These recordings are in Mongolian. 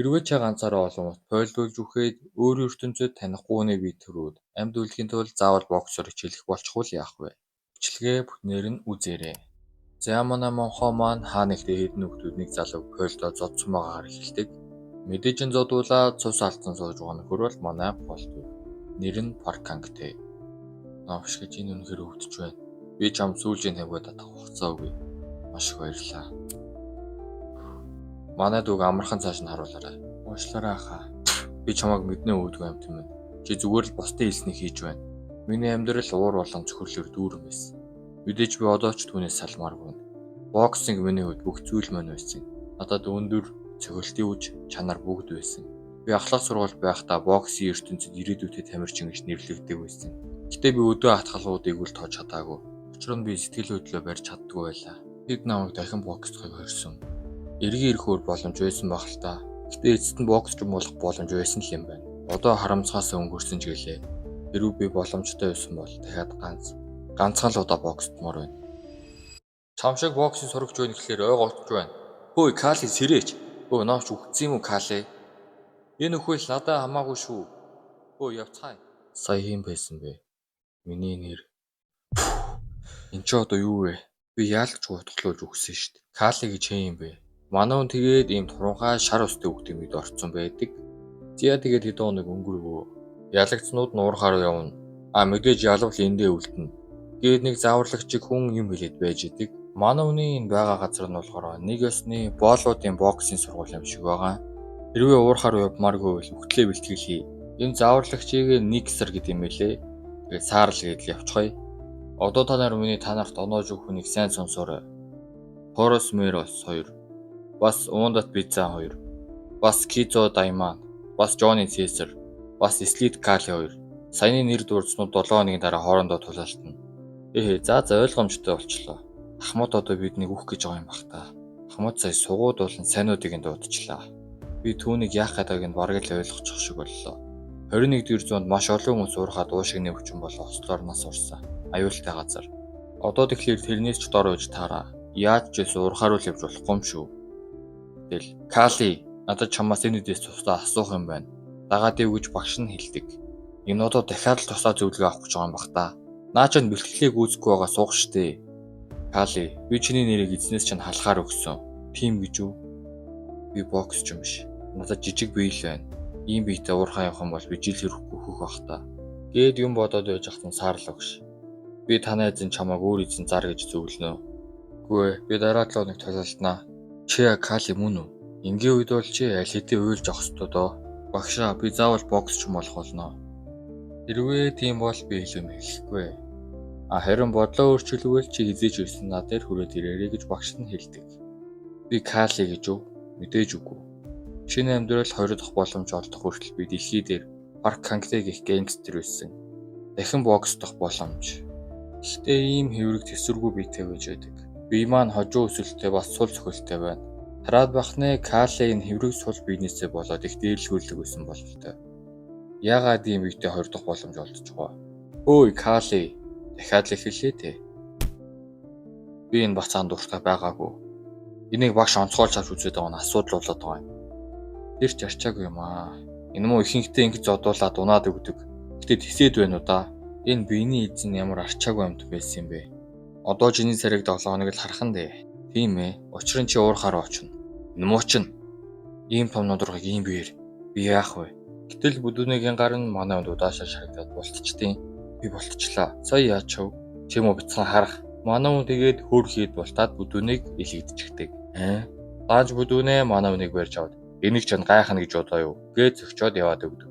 Хэрвээ чи ганцаараа олон улс тойлуулж үхээд өөрийн ертөнцөд танихгүй хүнийг бий төрүүд амьд үлдэхийн тулд заавал боксер хичээлэх болчихвол яах вэ? Бичлэгээ бүтнээр нь үзээрэй. За манай монхоо маань хаа нэгтээ хэдэн нөхдүүд нэг залууг пойлдоо зодсон байгаагаар эхэлдэг. Мэдээж нь зодуулаад цус алдсан сууж байгаа нөхөр бол манай болтгүй. Нэр нь Парк Хангтэй. Наавш гэж энэ үнэхээр өвдөж байна. Би чам сүүлийн тавьгаад татах хугацаа өгье. Маш их баярлалаа. Манай дүүг амархан цааш нь харуулаарай. Уушлаарай хаа. Би чамайг мэднэ өвдгөө юм тийм ээ. Чи зүгээр л бусдын хэлснийг хийж байна. Миний амьдрал уур болон цөхрлөөр дүүрэн байсан. Мэдээж би одоо ч түүнээс салмааргүй. Боксинг миний хувьд бүх зүйл маань байсан. Надад өндөр цохилтын үж чанар бүгд байсан. Би ахлах сургууль байхдаа боксийн ертөнцид ирээдүйтэй тамирчин гэж нэрлэгддэг байсан. Гэтэ би өдөө хатгалуудыг үл тоож чадаагүй. Учир нь би сэтгэл хөдлөлөө барьж чаддгүй байлаа. Бид намайг дахин боксохыг хорьсон. Эргийн эрхөөр боломж байсан баг л та. Гэтэ эцэст нь боксч болох боломж байсан л юм байна. Одоо харамцгаас өнгөрсөн ч гэлээ. Хэрвээ би боломжтой байсан бол дахиад ганцхан л удаа боксдмоор байна. Чам шиг боксing сурагч байна гэхлээр ой голдож байна. Хөөе Кали сэрээч. Өө наач үхсэн юм уу Кали? Энэ өхөл надад хамаагүй шүү. Өө явцгаая. Сая юм байсан бэ? Миний нэр. Энд ч одоо юу вэ? Би яалч гутглуулж үхсэн шүү дээ. Кали гэж юм бэ? Манай хүн тэгээд ийм туранхай шар устай үхдэг мэд орцсон байдаг. Зя тэгээд хэд хоног өнгөрвөө. Ялагцнууд нь уурхаар явна. Мэдээж ялвал эндээ үлдэнэ. Тэгээд нэг зааварлагчиг хүн юм хэлээд байж идэг. Манай хүний энэ байгаа газар нь болохоор нэг ёсны боолуудын боксing сургууль юм шиг байгаа. Хэрвээ уурхаар явмааргүй бол үхтлээ бэлтгэлээ. Энэ зааварлагчийг Никсер гэдэг юм байлээ. Тэгээд саарл гэдэл явчихъя. Одоо та нар танарт оноож өгөх хүнийг сайн сонсоорой. Хорос Мерос 2. Бас Ундат Пицца 2. Бас Кизо Дайман. Бас Жони Цэсэр. Бас Слит Кали 2. Саяны нэр дурдснууд 7 хоногийн дараа хоорондоо тулаалтна. За ойлгомжтой болчлоо. Ахмад одоо биднийг үхэх гэж байгаа юм бах та. Ахмад сая сугууд болон сайнуудыг нь дуудчихлаа. Би түүнийг яах гэдгийг нь бараг л ойлгочих шиг боллоо. 21-р зуунд маш олон хүмүүс уурхаад уушигны өвчин болон ослоор нас урсан. Аюултай газар. Одоо тэгэхээр тэрнээс ч дор үж таараа. Яаж ч гэсэн уурхаар л явж болохгүй юм шүү. Тэгэл Кали надад чамаас энэ үдээс тусдаа асуух юм байна. Дагаад ив гэж багш нь хэлдэг. Энэ одоо дахиад л тусаа зөвлөгөө авах гэж байгаа юм бах та. Наа ч бэлтгэлээ гүйцэхгүй байгаа суух штэ. Кали, би чиний нэрийг эзнээс чинь халахаар өгсөн. Тийм гэж үү? Би боксч юм биш. Надад жижиг бие л байна. Ийм биетэй уурхаа явах юм бол би жил хэрэггүй хөөх бах та. Гээд юм бодоод байж ахтан саарлаа гэж. Би танай эзэн чамайг өөр эзэн зар гэж зөвлөнө. Үгүй би дараа 7 хоног толиалтнаа. Чи Кали мөн үү? Ингийн үед бол чи аль хэдийн уйлж авах ёстой доо. Багшаа би заавал боксч болох болно. Хэрвээ тийм бол би илүү мэдлэхгүй. Харин бодлоо өөрчилгөөл чи хизээч ирсэн над дээр хүрээд ирээрэй гэж багш нь хэлдэг. Би Кали гэж үү? Мэдээж үгүй. Шинэ амьдрал 20 дахь боломж олдох хүртэл би дэлхий дээр Парк Хангтэй гэх гангстер байсан. Дахин боксдох боломж. Гэхдээ ийм хэврэг төсвөргүй биетэй байж байдаг. Би маань хожуу өсөлттэй бас сул цохилттой байна. Хараад бахны Кали энэ хэврэг сул биенээсээ болоод их дээрлгүүлэг байсан бололтой. Яагаад ийм биетэй 20 дахь боломж олдож байгаа? Өөй Кали, дахиад л эхэллээ те. Би энэ бацаанд дуртай байгаагүй. Энийг багш онцгойлж авч үзээд байгаа нь асуудал болоод байгаа юм. Тэр ч арчаагүй юм аа. Энэ муу ихэнхдээ ингэж зодуулаад унаад өгдөг. Гэтэ тэсэд байна уу да? Энэ биений эзэн ямар арчаагүй юмд байсан юм бэ? Одоо чиний цариг 7 хоног л харах нь дээ. Тийм ээ. Учир нь чи уурхаараа очно. Энэ муучин. Ийм том нудрагыг ийм биеэр би яах вэ? Гэтэл бүдүүнийгийн гар нь манай унд удаашаа шарагдаад бултчихдээ. Би бултчлаа. Сая яачав? Чи мө бицхан харах. Манай хүн тэгээд хөөрхийд бултаад бүдүүнийг илэгдэчихдэг. Дааж бүдүүнээ манай хүнийг барьж аваад энийг ч гайхна гэж бодоо юу? Гээд зөгчөөд яваад өгдөг.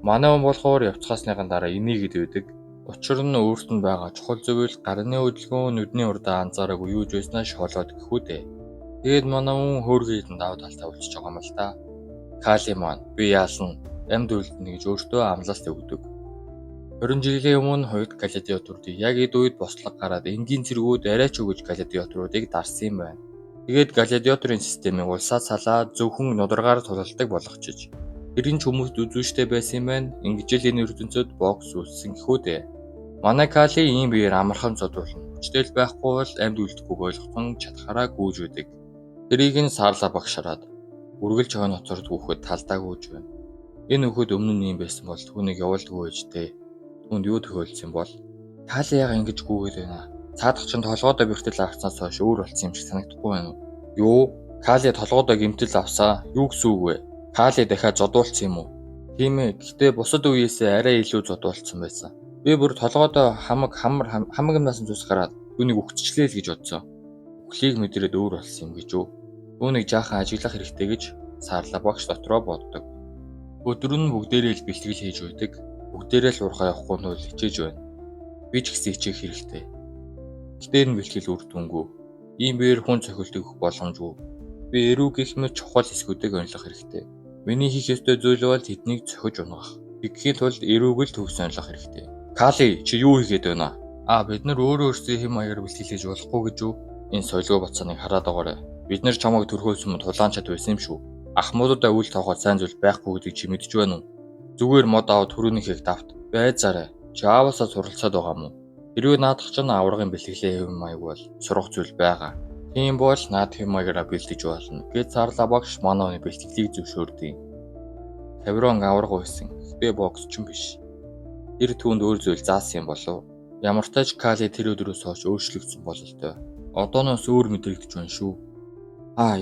Манай хүн болохоор явцгаасныхан дараа энийг идэвдэг. Учир нь өөрт нь байгаа чухал зүйл гарны хөдөлгөөн нүдний урдаа анзаараагүй юу ч байснаа шоолоод гэхүү дээ. Тэгээд манай хүн хөөрхийд нь даваа талтай болчихж байгаа юм л та. Кали маань би яална? Амьд үлдэнэ гэж өөртөө амлалт өгдөг. 20 жилийн өмнө хувьд гладиаторуудыг яг эд үед бослог гараад энгийн цэргүүд арай ч өгөж гладиаторуудыг дарсан юм байна. Тэгээд гладиаторын системийг улсаа салаад зөвхөн нударгаар тулалдаг болгочих. Тэрийн ч хүмүүст үзүүштэй байсан юм байна. Ингэж л энэ ертөнцид бокс үлдсэн гэхүү дээ. Манай Кали ийм биеэр амархан зодуулна. Хүчтэй байхгүй бол амьд үлдэхгүй болгохон чадхаараа гүйж үүдэг. Тэрийг нь саарлаа багшараад. Үргэлж хойно хоцорд хүүхэд талдаагүй ч байна. Энэ хүүхэд өмнө нь юм байсан бол түүнийг явуулдаггүй ээжтэй. Түүнд юу тохиолдсон бол Кали яга ингэж гүгээд байна. Цаадах чинь толгойдоо бэртэл авснаас хойш өөр болсон юм шиг санагдахгүй байна уу? Юу? Кали толгойдоо гэмтэл авсаа? Юу гэсэн үг вэ? Кали дахиад зодуулсан юм уу? Тийм ээ. Гэхдээ бусад үеэсээ арай илүү зодуулсан байсан. Би бүр толгойдоо хамаг юмнаас нь цус гараад түүнийг өгччлээ л гэж бодсон. Өглийг мэдрээд өөр болсон юм гэж юу? Түүнийг жаахан ажиглах хэрэгтэй гэж Сарла багш дотроо боддог. Өдөр нь бүгдээрээ л бэлтгэл хийж байдаг. Бүгдээрээ л урхаа явахгүй нь хичээж байна. Би ч гэсэн хичээх хэрэгтэй. Гэтэ энэ бэлтгэл үр дүнгүй. Ийм биеэр хүн цохилт өгөх боломжгүй. Би эрүү гэх мэт чухал хэсгүүдийг онилох хэрэгтэй. Миний хийх ёстой зүйл бол тэднийг цохиж унгах. Тэгэхийн тулд эрүүг л төгс онилох хэрэгтэй. Кали, чи юу хийгээд байна? Бид нар өөрөө өөрсдөө хэм маягаар бэлтгэл хийж болохгүй гэж юу? Энэ соёлгүй боцооныг хараад байгаарай. Бид нар чамайг төрхөөс өмнө тулаанчад байсан юм шүү. Ахмадуудаа үл тооход сайн зүйл байхгүй гэдгийг чи мэдж байна уу? Зүгээр мод аваад түрүүнийхийг давт. Байзаарай. Чи ааваасаа суралцаад байгаа мó? Хэрвээ наадах чинь аврагын бэлтгэлийн хэм маяг бол сурах зүйл байгаа. Тийм бол наад хэм маягаараа бэлтэж болно. Гэт Сарла багш манай бэлтгэлийг зөвшөөрдөг. Тавирон авраг байсан. Гэтэ бокс ч юм биш. Тэр түүнд өөр зүйл заасан юм болов. Ямар ч тач Кали тэр өдрөөс хойш өөрчлөгдсөн бололтой. Одооноос өөр мэдрэгдэж байна шүү.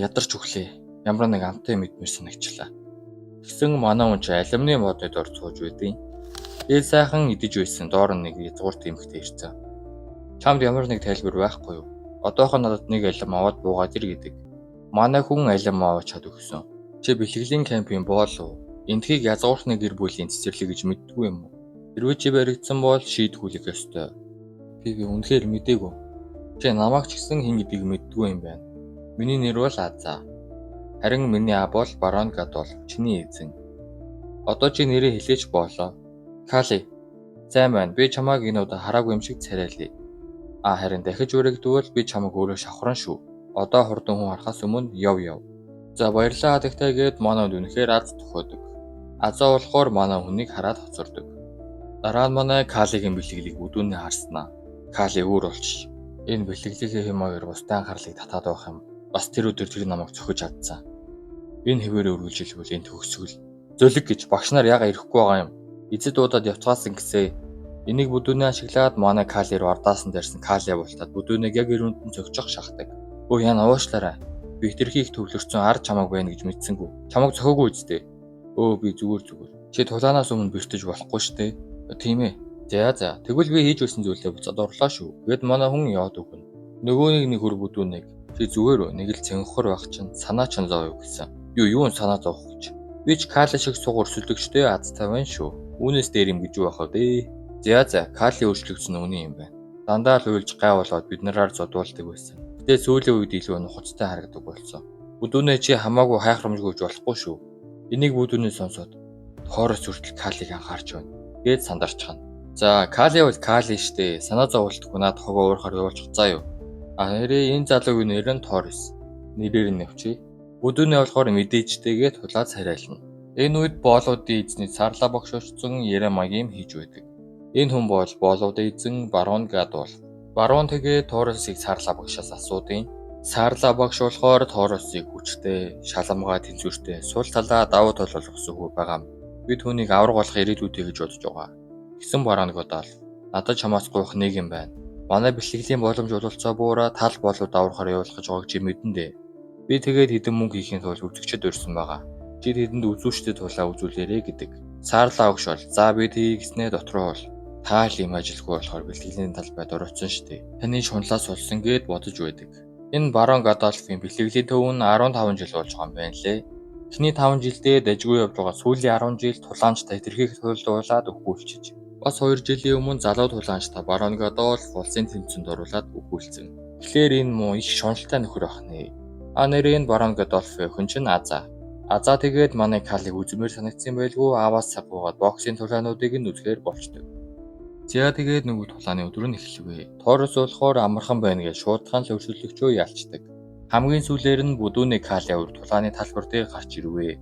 Ядарч өглөө. Ямар нэг амтай мэдмэр санагчлаа. Тэгсэн манай хүн ч алюминий модод ор цууж байдیں۔ Дээл сайхан идэж байсан доор нэг язгуурт эмхтэй ирсэн. Чамд ямар нэг тайлбар байхгүй юу? Одоохон надад нэг алим аваад буугаад ир гэдэг. Манай хүн алим аваад чад өгсөн. Чи бэлтгэлийн кампын боолов. Эндхийг язгууртны гэр бүлийн цэцэрлэг гэж мэддэггүй юм уу? Хэрвээ чи баригдсан бол шийдгүүлэх ёстой. Би үнэхээр мэдээгүй. Чи намайг ч гэсэн хэн гэдгийг мэддэггүй юм байна. Миний нэр бол Азаа. Харин миний аа бол Барон Гадол, чиний эзэн. Одоо чи нэрээ хэлээч боолоо. Кали. Сайн байна. Би чамайг энэ удаа хараагүй юм шиг царайлаа. Харин дахиж үрэгдвэл би чамайг өөрөө шавхран шүү. Одоо хурдан хүн харахаас өмнө яв. За баярлалаа хадагтай гээд манай хүнд үнэхээр аз тохиодог. Азаа болохоор манай хүнийг хараад хоцордог. Дараа нь манай Калигийн бэлтгэлийг бүдүүнээ харснаа. Кали өөр болчих. Энэ бэлтгэлийн хэм маягаар бусдын анхаарлыг татаад байх юм. Бас тэр өдөр тэр намайг цохиж чадсан. Энэ хэвээрээ үргэлжилбэл энэ төгсгөл. Зөлөг гэж багш нар яга ирэхгүй байгаа юм. Эцэд удаад явцгаасан гэсээ. Энийг бүдүүнээ ашиглаад манай Кали руу ардаасан дээрсэн Кали болтаад бүдүүнийг яг өрөөнд нь цогцох шахдаг. Яна уушлаарай. Би хитрхийх төвлөрсөн ар чамаг байна гэж мэдсэнгүү. Чамаг цохоогүй үсттэй. Би зүгээр. Чи тулаанаас өмнө бэртэж болохгүй штэ. Тийм ээ. За. Тэгвэл би хийж өгсөн зүйлээ буцаад орлоо шүү. Гэт манай хүн яваад өгнө. Нөгөө нэг хөр бүдүүнийг чи зүгээр нэг л цэнхэр байх чинь санаа ч зовё гэсэн. Юу санаа зовох гэж. Би ч Кали шиг суг өрсөлдөгчтэй азтай байна шүү. Үүнээс дээр юм гэж юу ахав дээ. За Кали өөрчлөгдсөн үний юм байна. Дандаа л уйлж гай болоод бид нараар зодуулдаг байсан. Гэтэ сүүлийн үед илүү нухацтай харагдаг болсон. Бүдүүнээ чи хамаагүй хайхрамжгүй болохгүй шүү. Энийг бүдүүнээ сонсоод хоороос хүртэл Калиг анхаарч байна. Гээд сандарчхана. За Кали бол Кали штэ. Санаа зовлтгүй наад хогоо уурахаар явуулчих заа юу. Энэ залуугийн нэр нь Торис. Нэрээр нь явчих. Бүдүүнээ болохоор мэдээжтэйгээ тулаад царайлна. Энэ үед боолуудын эзний Сарла багш очсон Ярамагийн хийж байдаг. Энэ хүн бол боолуудын эзэн Барон Гадол. Барон тэгээ Торисыг Сарла багшаас асуудیں۔ Сарла багш болохоор Торисыг хүчтэй, шаламгаа тэнцвэртэй, сул талаа давуу тал болгосон хүү байгаа юм. Би түүнийг авраг болох ирээдүйтэй гэж бодож байгаа. Гэсэн Барон Гадол. Надад чамаас гуйх нэг юм байна. Манай бэлтгэлийн боломж ололцоо буураа тал болоод аврахаар явуулах гэж байгааг чи мэдэн дээ. Би тэгээд хэдэн мөнгө хийхин тулд үзэгчд өрсөн байгаа. Чи тэдэнд үзүүштэй тулаа үзүүлээрэ гэдэг. Сарла багш бол за би тийгснээ дотроо бол таал юм ажилгүй болохоор бэлтгэлийн талбайд ороцсон штэ. Таны шунлаас улсан гэд бодож байдаг. Энэ Барон Гадолфын бэлтгэлийн төв нь 15 жил болж байгаа юм байна лээ. Эхний 5 жилдээ дажгүй явж байгаа сүүлийн 10 жил тулаанчтай хэтэрхийх тулуулаад өгүүлчиж. Бас 2 жилийн өмнө залуу тулаанчтай Барон Гадолф улсын тэмцээнд оруулаад өгүүлсэн. Тэгэхээр энэ муу их шунлтай нөхөр ах нэ. Нэрийн Барон Гадолф хүн чинь Азаа. Азаа тэгээд манай Калиг үзмээр санагдсан байлгүй аваас сагуугаад боксийн тулаануудыг нь үзэхээр болчдөг. За тэгээд нөгөө тулааны өдөр нь эхлэвэ. Торос болохоор амархан байна гэж шуудхан л өрсөлдөгчөө ялчдаг. Хамгийн сүүлээр нь бүдүүний Кали өвөр тулааны талбар дээр гарч ирвэ.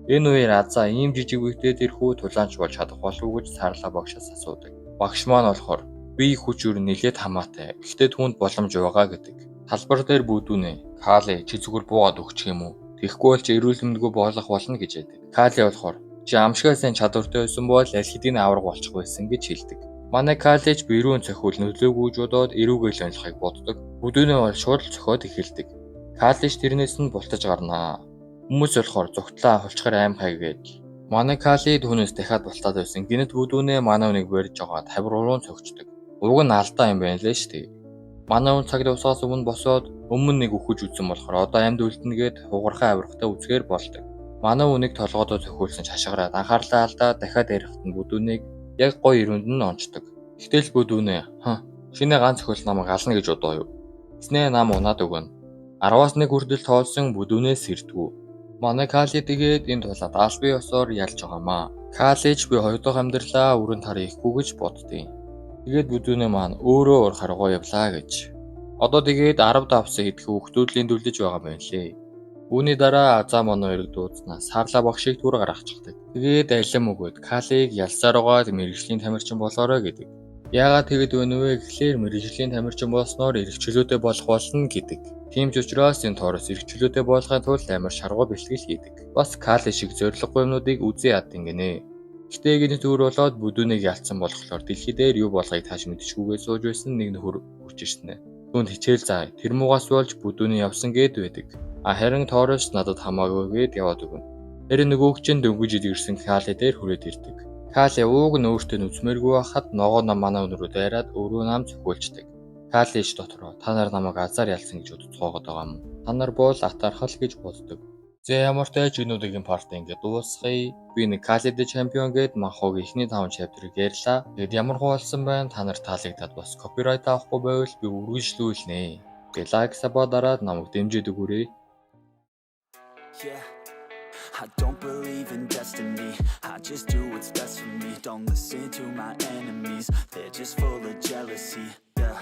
Энэ үеэр Азаа ийм жижиг үедээ тэрхүү тулаанч болж чадах болов уу гэж Сарла багшаас асуудаг. Багш маань болохоор би хүч өр нэлээд хамаатай. Гэхдээ түүнд боломж байгаа гэдэг. Талбар дээр бүдүүнээ Кали чи зүгээр буугаад өгчих юм уу? Тэгэхгүй бол чи эрүүл мэндгүй болох болно гэж яддаг. Кали болохоор чи амшигтай сайн чадвартай байсан бол аль хэдийн авраг болчих байсан гэж хэлдэг. Манай Калич биерүүн цохиул нөлөөгүйж бодоод эрүүгээл онцлохыг боддог. Бүдүүнээ бол шууд л цохиод эхэлдэг. Калич тэрнээс нь бултаж гарнаа. Хүмүүс болохоор зүгтлээ хулчгаар аймхай гэж. Манай Кали түүнээс дахиад бултаад байсан. Гинэт бүдүүнээ манай үнийг барьж жагаад хавруулуун цогцдог. Уг нь алдаа юм байна лээ шүү дээ. Манай хүн цаг дуусахаас өмнө босоод өмнө нэг үхэж үзсэн болохоор одоо амьд үлдэнэгээд хугархаа авирахтаа үзгээр болдог. Манай үнийг толгойдоо цохиулсан шашгараад анхаарлаа алдаад дахиад ярихт нь бүдүүнийг яг гоё ирүүнд нь онцдог. Гэтэл бүдүүнээ шинэ ганц цохиул намайг ална гэж бодоо юу? Эснээ нам унаад өгнө. 10-аас 1 хүртэл тоолсон бүдүүнээс сэрдгүү. Манай Кали тэгээд энэ тулаад албан ёсоор ялж байгаамаа. Калич би хоёр дахь амьдралаа өрөнд хараа ихгүй гэж боддیں۔ Тэгээд бүдүүнээ маань өөрөө уур харгаа явлаа гэж. Одоо тэгээд 10 давсан идэх хүүхдүүдлийн дүлдэж байгаа юм лээ. Үүний дараа азаа манай хоёрыг дуудснаас сарлаа багшийг түр гаргачихдаг. Тэгээд алим өгөөд Калиг ялсаар угаад мэрэгжлийн тамирчин болоорой гэдэг. Яагаад тэгэд вэ нэ гэхлээр мэрэгжлийн тамирчин болсноор эрхчлөөтэй болох болно гэдэг. Тийм ч учраас энэ тоороос эрхчлөөтэй болохын тулд амар шаргуу бэлтгэл хийдэг. Бас Кали шиг зориггүй юмнуудыг үзээ яддаг гинэ. Гэтэ гинэ төр болоод бүдүүнийг ялцсан болохоор дэлхий дээр юу болгоёг тааш мэдчихгүйгээ сууж байсан нэг нөхөр хүрч ирсэн. Түүнд хичээл заа. Тэр муугаас болж бүдүүний явсан гээд байдаг. Харин тоороос надад хамаагүй гээд яваад өгнө. Тэр нөгөөг чинь дөнгөж идэрсэн Кали дээр хүрээд ирдэг. Кали ууг нь өөртөө нүцмээргүй байхад ногоо нам манай өнрөө дайраад өөрөө нам цохиулждаг. Кали ич дотроо та нар намайг азар ялсан гэж бодцоогоод байгаа юм. Та нар бол атархал гэж боддог. Ямар ч тач өнөөдрийн парти ингээд дуусгая. Би нэг Кали дэ чемпион гээд махог ихний 5 чаптерыг ярьлаа. Тэгэд ямар хуулсан байна та нарт таалагдаад бас копирайт авахгүй байвал би үргэлжлүүлнэ. Тэгээд лайк сабаа дараад намайг дэмжиж өгөөрэй. Yeah, I don't believe in destiny. I just do what's best for me. Don't listen to my enemies. They're just full of jealousy. Yeah.